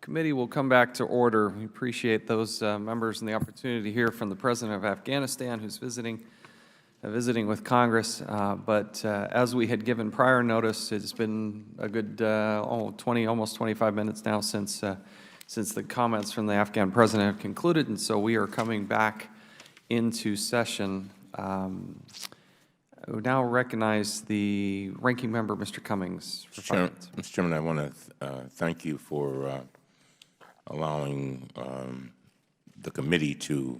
Committee will come back to order. We appreciate those members and the opportunity to hear from the President of Afghanistan, who's visiting with Congress. But as we had given prior notice, it's been a good almost 25 minutes now since the comments from the Afghan President have concluded, and so we are coming back into session. I would now recognize the Ranking Member, Mr. Cummings, for 5 minutes. Mr. Chairman, I want to thank you for allowing the committee to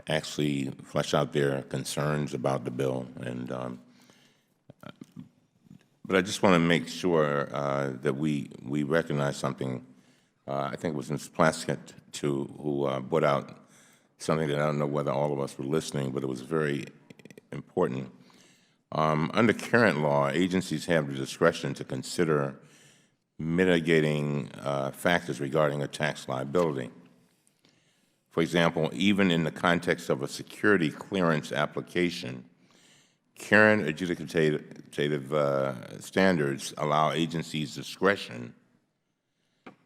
actually flesh out their concerns about the bill. But I just want to make sure that we recognize something. I think it was Ms. Plaskett who brought out something that I don't know whether all of us were listening, but it was very important. Under current law, agencies have the discretion to consider mitigating factors regarding a tax liability. For example, even in the context of a security clearance application, current adjudicative standards allow agencies discretion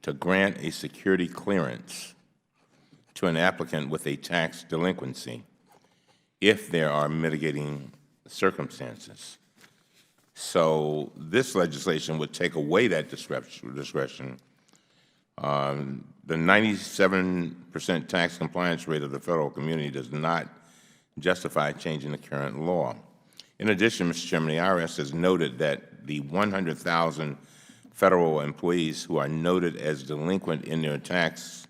to grant a security clearance to an applicant with a tax delinquency if there are mitigating circumstances. So this legislation would take away that discretion. The 97% tax compliance rate of the federal community does not justify changing the current law. In addition, Mr. Chairman, the IRS has noted that the 100,000 federal employees who are noted as delinquent in their taxes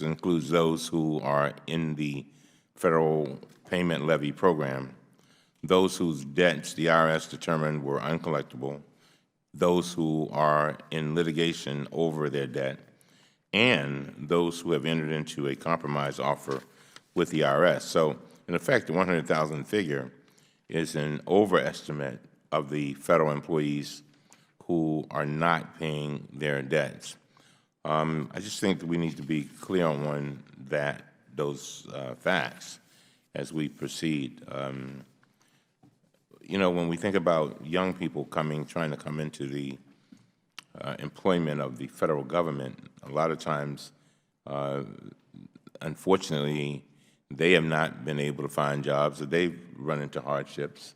includes those who are in the federal payment levy program, those whose debts the IRS determined were uncollectible, those who are in litigation over their debt, and those who have entered into a compromise offer with the IRS. So, in effect, the 100,000 figure is an overestimate of the federal employees who are not paying their debts. I just think that we need to be clear on those facts as we proceed. You know, when we think about young people trying to come into the employment of the federal government, a lot of times, unfortunately, they have not been able to find jobs, or they've run into hardships.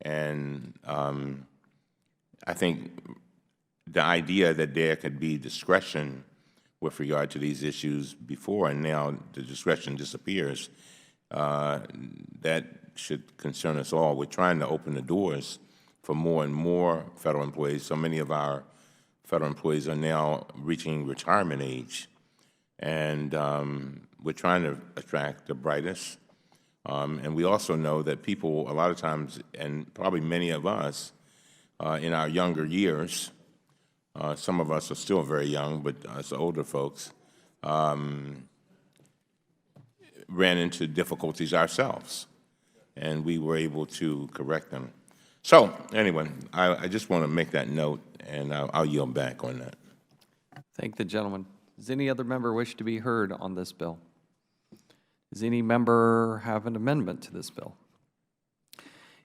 And I think the idea that there could be discretion with regard to these issues before, and now the discretion disappears, that should concern us all. We're trying to open the doors for more and more federal employees. So many of our federal employees are now reaching retirement age, and we're trying to attract the brightest. And we also know that people, a lot of times, and probably many of us in our younger years, some of us are still very young, but us older folks, ran into difficulties ourselves, and we were able to correct them. So anyway, I just want to make that note, and I'll yield back on that. Thank the gentleman. Does any other member wish to be heard on this bill? Does any member have an amendment to this bill?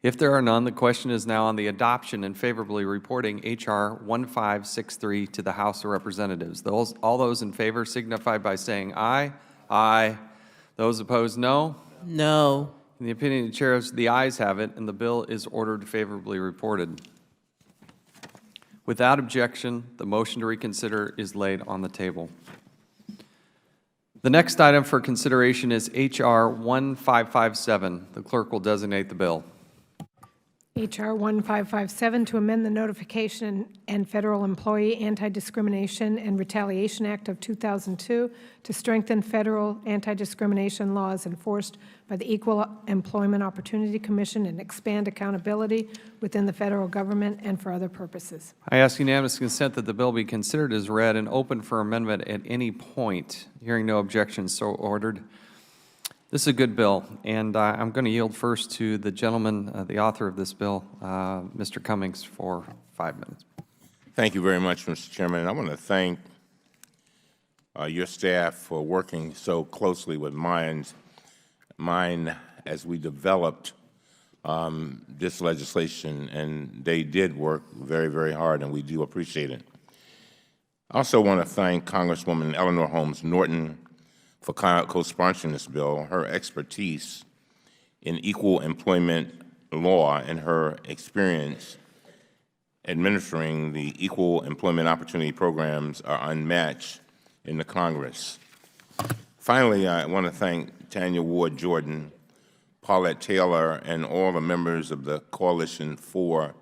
If there are none, the question is now on the adoption and favorably reporting H.R. 1563 to the House of Representatives. All those in favor signify by saying aye. Aye. Those opposed, no. No. In the opinion of the Chair, the ayes have it, and the bill is ordered favorably reported. Without objection, the motion to reconsider is laid on the table. The next item for consideration is H.R. 1557. The clerk will designate the bill. H.R. 1557 to amend the Notification and Federal Employee Anti-Discrimination and Retaliation Act of 2002 to strengthen federal anti-discrimination laws enforced by the Equal Employment Opportunity Commission and expand accountability within the federal government and for other purposes. I ask unanimous consent that the bill be considered as read and open for amendment at any point. Hearing no objections, so ordered. This is a good bill, and I'm going to yield first to the gentleman, the author of this bill, Mr. Cummings, for 5 minutes. Thank you very much, Mr. Chairman. And I want to thank your staff for working so closely with mine as we developed this legislation, and they did work very, very hard, and we do appreciate it. I also want to thank Congresswoman Eleanor Holmes Norton for co-sponsoring this bill. Her expertise in equal employment law and her experience administering the equal employment opportunity programs are unmatched in the Congress. Finally, I want to thank Tanya Ward Jordan, Paulette Taylor, and all the members of the Coalition for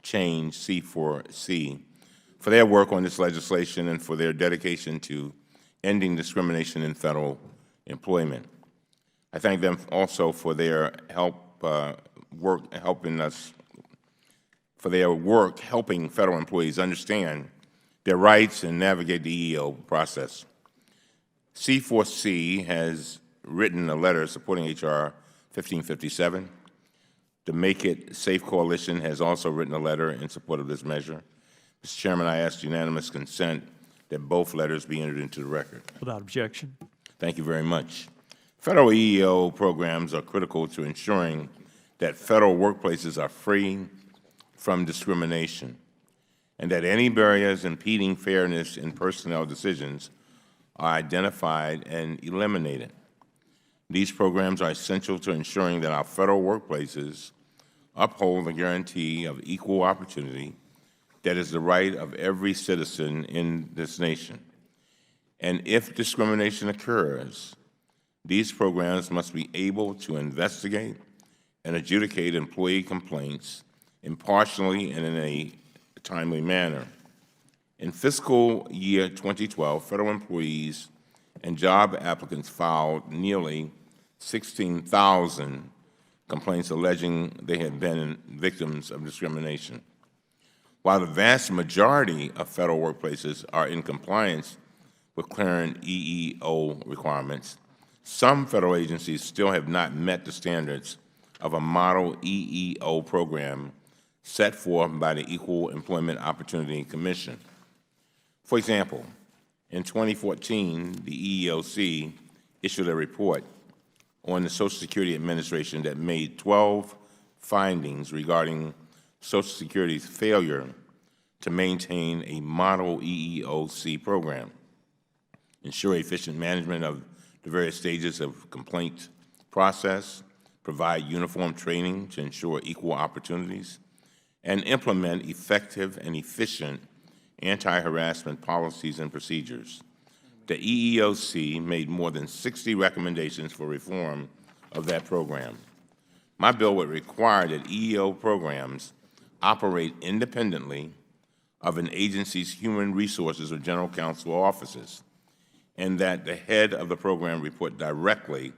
Change, C4C, for their work on this legislation and for their dedication to ending discrimination in federal employment. I thank them also for their work helping federal employees understand their rights and navigate the EEO process. C4C has written a letter supporting H.R. 1557. The Make It Safe Coalition has also written a letter in support of this measure. Mr. Chairman, I ask unanimous consent that both letters be entered into the record. Without objection. Thank you very much. Federal EEO programs are critical to ensuring that federal workplaces are free from discrimination and that any barriers impeding fairness in personnel decisions are identified and eliminated. These programs are essential to ensuring that our federal workplaces uphold the guarantee of equal opportunity that is the right of every citizen in this nation. And if discrimination occurs, these programs must be able to investigate and adjudicate employee complaints impartially and in a timely manner. In fiscal year 2012, federal employees and job applicants filed nearly 16,000 complaints alleging they had been victims of discrimination. While the vast majority of federal workplaces are in compliance with current EEO requirements, some federal agencies still have not met the standards of a model EEO program set forth by the Equal Employment Opportunity Commission. For example, in 2014, the EEOC issued a report on the Social Security Administration that made 12 findings regarding Social Security's failure to maintain a model EEOC program, ensure efficient management of the various stages of complaint process, provide uniform training to ensure equal opportunities, and implement effective and efficient anti-harassment policies and procedures. The EEOC made more than 60 recommendations for reform of that program. My bill would require that EEO programs operate independently of an agency's human resources or general counsel offices, and that the head of the program report directly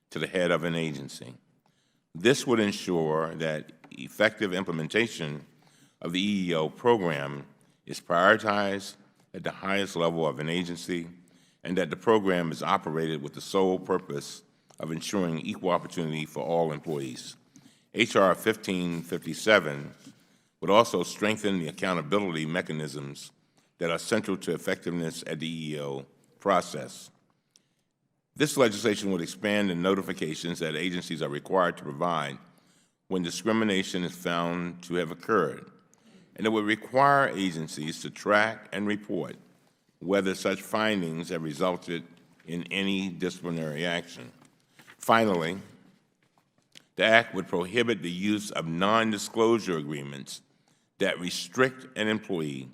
to the head of an agency. This would ensure that effective implementation of the EEO program is prioritized at the highest level of an agency, and that the program is operated with the sole purpose of ensuring equal opportunity for all employees. H.R. 1557 would also strengthen the accountability mechanisms that are central to effectiveness at the EEO process. This legislation would expand the notifications that agencies are required to provide when discrimination is found to have occurred, and it would require agencies to track and report whether such findings have resulted in any disciplinary action. Finally, the Act would prohibit the use of non-disclosure agreements that restrict an employee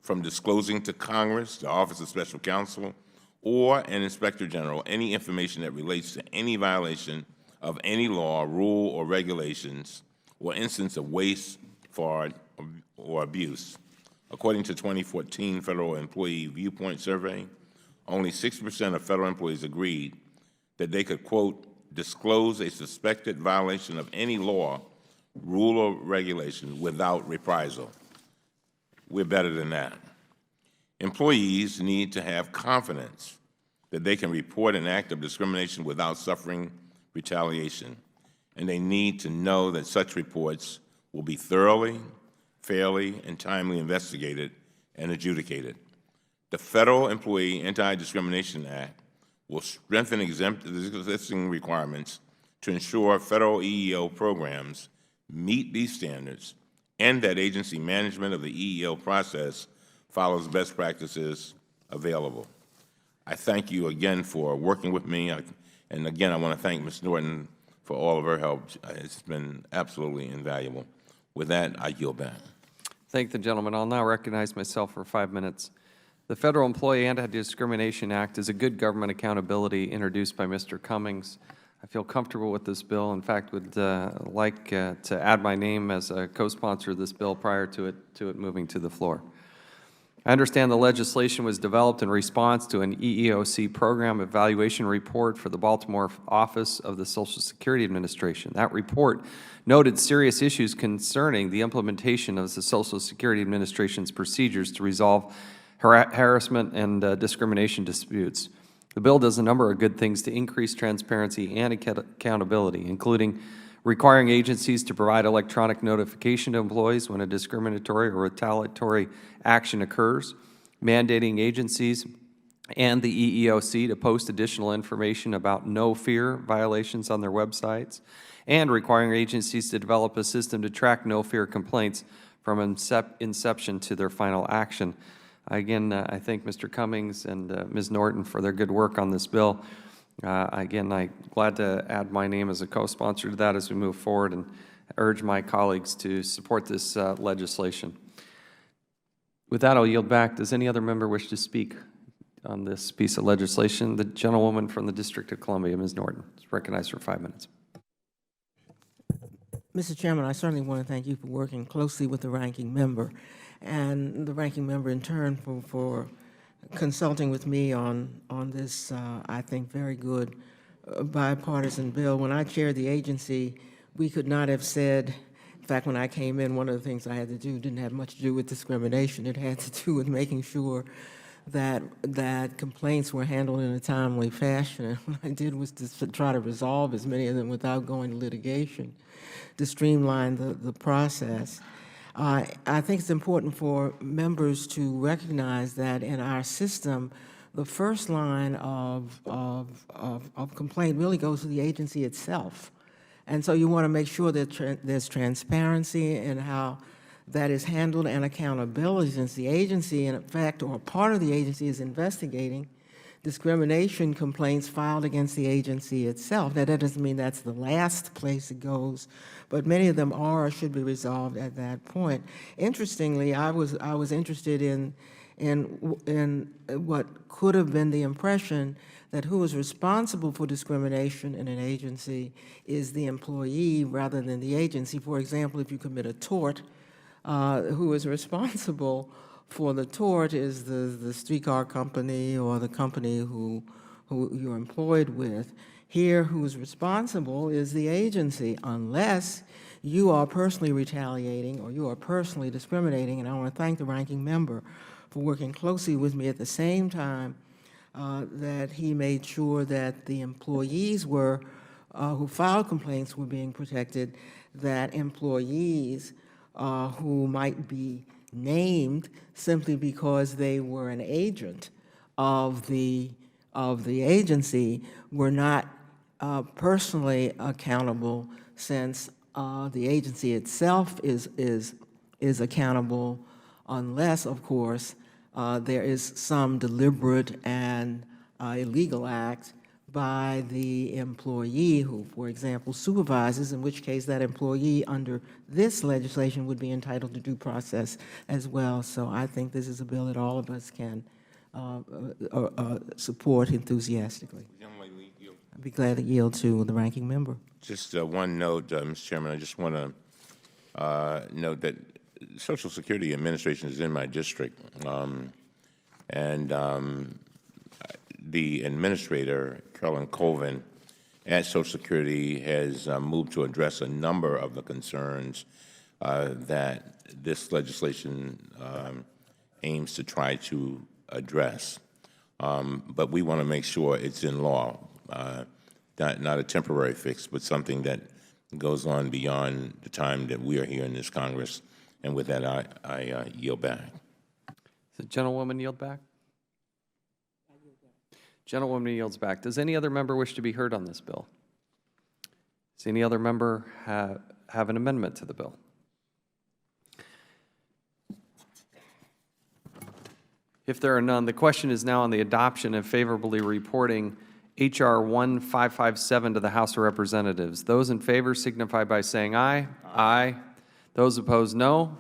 from disclosing to Congress, the Office of Special Counsel, or an Inspector General any information that relates to any violation of any law, rule, or regulations, or instance of waste, fraud, or abuse. According to 2014 Federal Employee Viewpoint Survey, only 6% of federal employees agreed that they could, quote, disclose a suspected violation of any law, rule, or regulation without reprisal. We're better than that. Employees need to have confidence that they can report an act of discrimination without suffering retaliation, and they need to know that such reports will be thoroughly, fairly, and timely investigated and adjudicated. The Federal Employee Anti-Discrimination Act will strengthen existing requirements to ensure federal EEO programs meet these standards and that agency management of the EEO process follows best practices available. I thank you again for working with me, and again, I want to thank Ms. Norton for all of her help. It's been absolutely invaluable. With that, I yield back. Thank the gentleman. I'll now recognize myself for 5 minutes. The Federal Employee Anti-Discrimination Act is a good government accountability introduced by Mr. Cummings. I feel comfortable with this bill. In fact, would like to add my name as a co-sponsor of this bill prior to it moving to the floor. I understand the legislation was developed in response to an EEOC program evaluation report for the Baltimore office of the Social Security Administration. That report noted serious issues concerning the implementation of the Social Security Administration's procedures to resolve harassment and discrimination disputes. The bill does a number of good things to increase transparency and accountability, including requiring agencies to provide electronic notification to employees when a discriminatory or retaliatory action occurs, mandating agencies and the EEOC to post additional information about no-fear violations on their websites, and requiring agencies to develop a system to track no-fear complaints from inception to their final action. Again, I thank Mr. Cummings and Ms. Norton for their good work on this bill. Again, I'm glad to add my name as a co-sponsor to that as we move forward, and urge my colleagues to support this legislation. With that, I'll yield back. Does any other member wish to speak on this piece of legislation? The gentlewoman from the District of Columbia, Ms. Norton, is recognized for 5 minutes. Mr. Chairman, I certainly want to thank you for working closely with the ranking member, and the ranking member in turn for consulting with me on this, I think, very good bipartisan bill. When I chaired the agency, we could not have said, in fact, when I came in, one of the things I had to do didn't have much to do with discrimination. It had to do with making sure that complaints were handled in a timely fashion. And what I did was to try to resolve as many of them without going to litigation, to streamline the process. I think it's important for members to recognize that in our system, the first line of complaint really goes to the agency itself. And so you want to make sure that there's transparency in how that is handled and accountability, since the agency, in fact, or part of the agency is investigating discrimination complaints filed against the agency itself. Now, that doesn't mean that's the last place it goes, but many of them are or should be resolved at that point. Interestingly, I was interested in what could have been the impression that who is responsible for discrimination in an agency is the employee rather than the agency. For example, if you commit a tort, who is responsible for the tort is the streetcar company or the company who you're employed with. Here, who's responsible is the agency, unless you are personally retaliating or you are personally discriminating. And I want to thank the ranking member for working closely with me at the same time that he made sure that the employees were, who filed complaints were being protected, that employees who might be named simply because they were an agent of the agency were not personally accountable, since the agency itself is accountable, unless, of course, there is some deliberate and illegal act by the employee who, for example, supervises, in which case that employee under this legislation would be entitled to due process as well. So I think this is a bill that all of us can support enthusiastically. I'd be glad to yield to the ranking member. Just one note, Mr. Chairman. I just want to note that Social Security Administration is in my district, and the administrator, Carolyn Colvin, at Social Security has moved to address a number of the concerns that this legislation aims to try to address. But we want to make sure it's in law, not a temporary fix, but something that goes on beyond the time that we are here in this Congress. And with that, I yield back. Does the gentlewoman yield back? Gentlewoman yields back. Does any other member wish to be heard on this bill? Does any other member have an amendment to the bill? If there are none, the question is now on the adoption and favorably reporting H.R. 1557 to the House of Representatives. Those in favor signify by saying aye. Aye. Those opposed, no.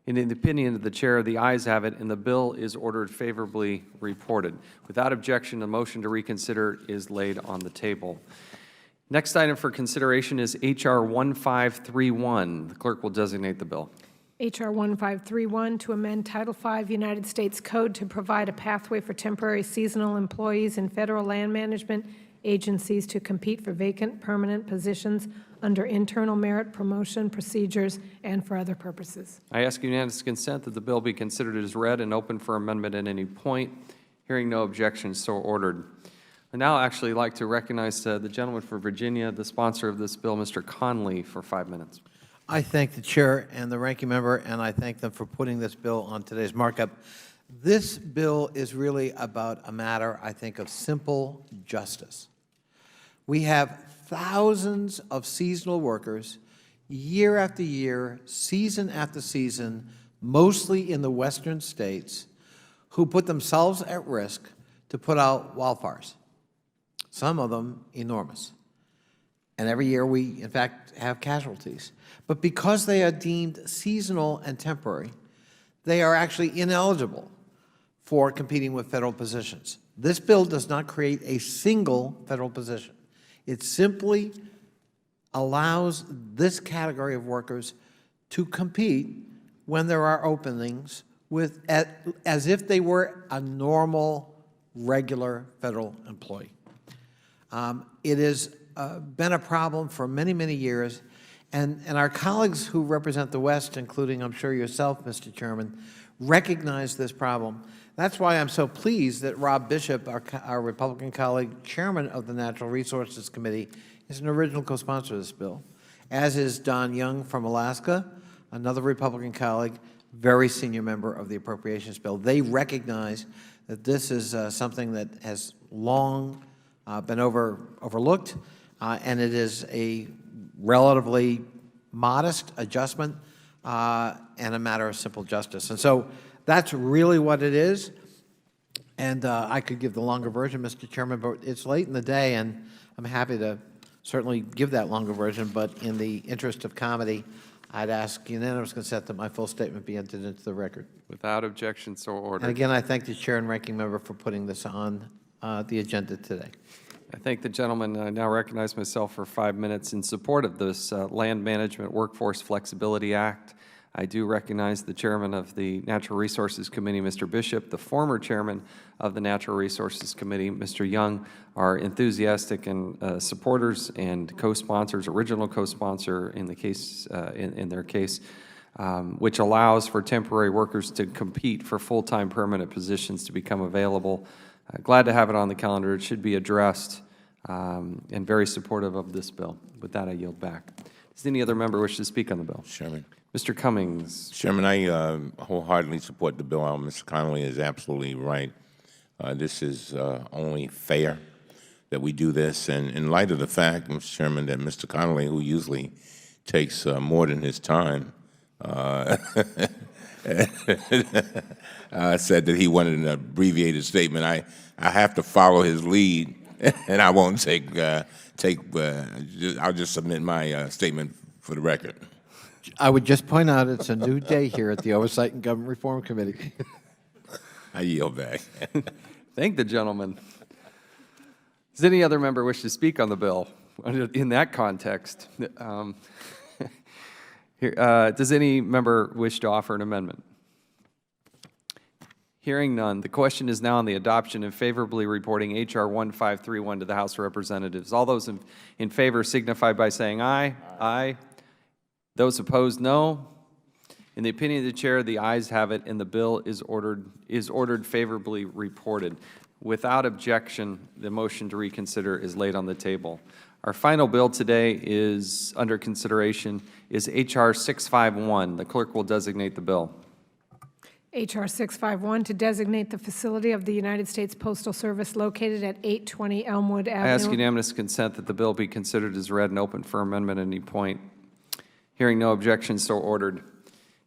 In the opinion of the Chair, the ayes have it, and the bill is ordered favorably reported. Without objection, the motion to reconsider is laid on the table. Next item for consideration is H.R. 1531. The clerk will designate the bill. H.R. 1531 to amend Title V United States Code to provide a pathway for temporary seasonal employees in federal land management agencies to compete for vacant permanent positions under internal merit promotion procedures and for other purposes. I ask unanimous consent that the bill be considered as read and open for amendment at any point. Hearing no objections, so ordered. I'd now actually like to recognize the gentleman from Virginia, the sponsor of this bill, Mr. Conley, for 5 minutes. I thank the Chair and the Ranking Member, and I thank them for putting this bill on today's markup. This bill is really about a matter, I think, of simple justice. We have thousands of seasonal workers, year after year, season after season, mostly in the western states, who put themselves at risk to put out wildfires, some of them enormous. And every year we, in fact, have casualties. But because they are deemed seasonal and temporary, they are actually ineligible for competing with federal positions. This bill does not create a single federal position. It simply allows this category of workers to compete when there are openings as if they were a normal, regular federal employee. It has been a problem for many, many years, and our colleagues who represent the West, including, I'm sure, yourself, Mr. Chairman, recognize this problem. That's why I'm so pleased that Rob Bishop, our Republican colleague, chairman of the Natural Resources Committee, is an original co-sponsor of this bill, as is Don Young from Alaska, another Republican colleague, very senior member of the Appropriations Bill. They recognize that this is something that has long been overlooked, and it is a relatively modest adjustment and a matter of simple justice. And so that's really what it is. And I could give the longer version, Mr. Chairman, but it's late in the day, and I'm happy to certainly give that longer version. But in the interest of comedy, I'd ask unanimous consent that my full statement be entered into the record. Without objection, so ordered. And again, I thank the Chair and Ranking Member for putting this on the agenda today. I thank the gentleman. I now recognize myself for 5 minutes in support of this Land Management Workforce Flexibility Act. I do recognize the chairman of the Natural Resources Committee, Mr. Bishop, the former chairman of the Natural Resources Committee, Mr. Young, are enthusiastic and supporters and co-sponsors, original co-sponsor in the case, in their case, which allows for temporary workers to compete for full-time permanent positions to become available. Glad to have it on the calendar. It should be addressed, and very supportive of this bill. With that, I yield back. Does any other member wish to speak on the bill? Chairman. Mr. Cummings. Chairman, I wholeheartedly support the bill. Mr. Connolly is absolutely right. This is only fair that we do this. And in light of the fact, Mr. Chairman, that Mr. Connolly, who usually takes more than his time, said that he wanted an abbreviated statement. I have to follow his lead, and I won't I'll just submit my statement for the record. I would just point out it's a new day here at the Oversight and Government Reform Committee. I yield back. Thank the gentleman. Does any other member wish to speak on the bill in that context? Does any member wish to offer an amendment? Hearing none, the question is now on the adoption and favorably reporting H.R. 1531 to the House of Representatives. All those in favor signify by saying aye. Aye. Those opposed, no. In the opinion of the Chair, the ayes have it, and the bill is ordered favorably reported. Without objection, the motion to reconsider is laid on the table. Our final bill today is under consideration is H.R. 651. The clerk will designate the bill. H.R. 651 to designate the facility of the United States Postal Service located at 820 Elmwood Avenue. I ask unanimous consent that the bill be considered as read and open for amendment at any point. Hearing no objection, so ordered.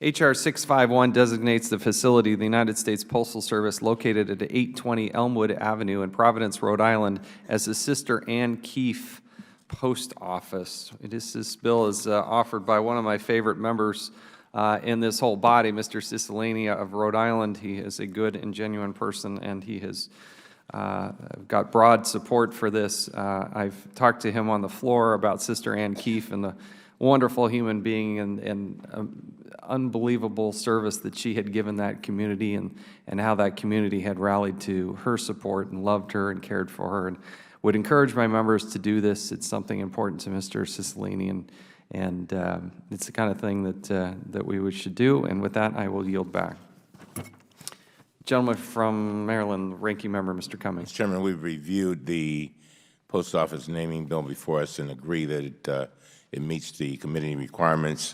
H.R. 651 designates the facility of the United States Postal Service located at 820 Elmwood Avenue in Providence, Rhode Island, as the Sister Ann Keefe Post Office. This bill is offered by one of my favorite members in this whole body, Mr. Cicilline of Rhode Island. He is a good and genuine person, and he has got broad support for this. I've talked to him on the floor about Sister Ann Keefe and the wonderful human being and unbelievable service that she had given that community, and how that community had rallied to her support and loved her and cared for her, and would encourage my members to do this. It's something important to Mr. Cicilline, and it's the kind of thing that we should do. And with that, I will yield back. Gentleman from Maryland, Ranking Member, Mr. Cummings. Mr. Chairman, we've reviewed the post office naming bill before us and agree that it meets the committee requirements.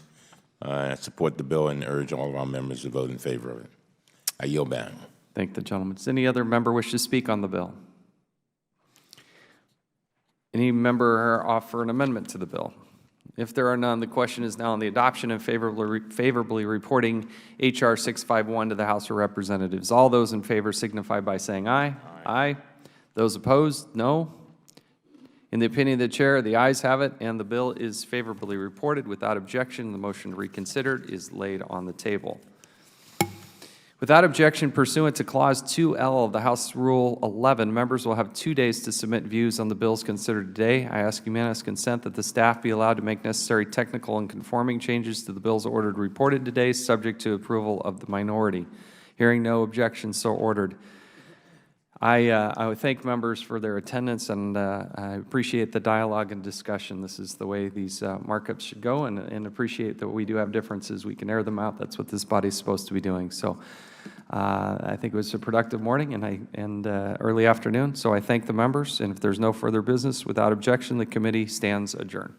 I support the bill and urge all of our members to vote in favor of it. I yield back. Thank the gentleman. Does any other member wish to speak on the bill? Any member offer an amendment to the bill? If there are none, the question is now on the adoption and favorably reporting H.R. 651 to the House of Representatives. All those in favor signify by saying aye. Aye. Those opposed, no. In the opinion of the Chair, the ayes have it, and the bill is favorably reported. Without objection, the motion to reconsider is laid on the table. Without objection, pursuant to Clause 2L of the House Rule 11, members will have 2 days to submit views on the bills considered today. I ask unanimous consent that the staff be allowed to make necessary technical and conforming changes to the bills ordered reported today, subject to approval of the minority. Hearing no objection, so ordered. I would thank members for their attendance, and I appreciate the dialogue and discussion. This is the way these markups should go, and appreciate that we do have differences. We can air them out. That's what this body is supposed to be doing. So I think it was a productive morning and early afternoon. So I thank the members, and if there's no further business, without objection, the committee stands adjourned.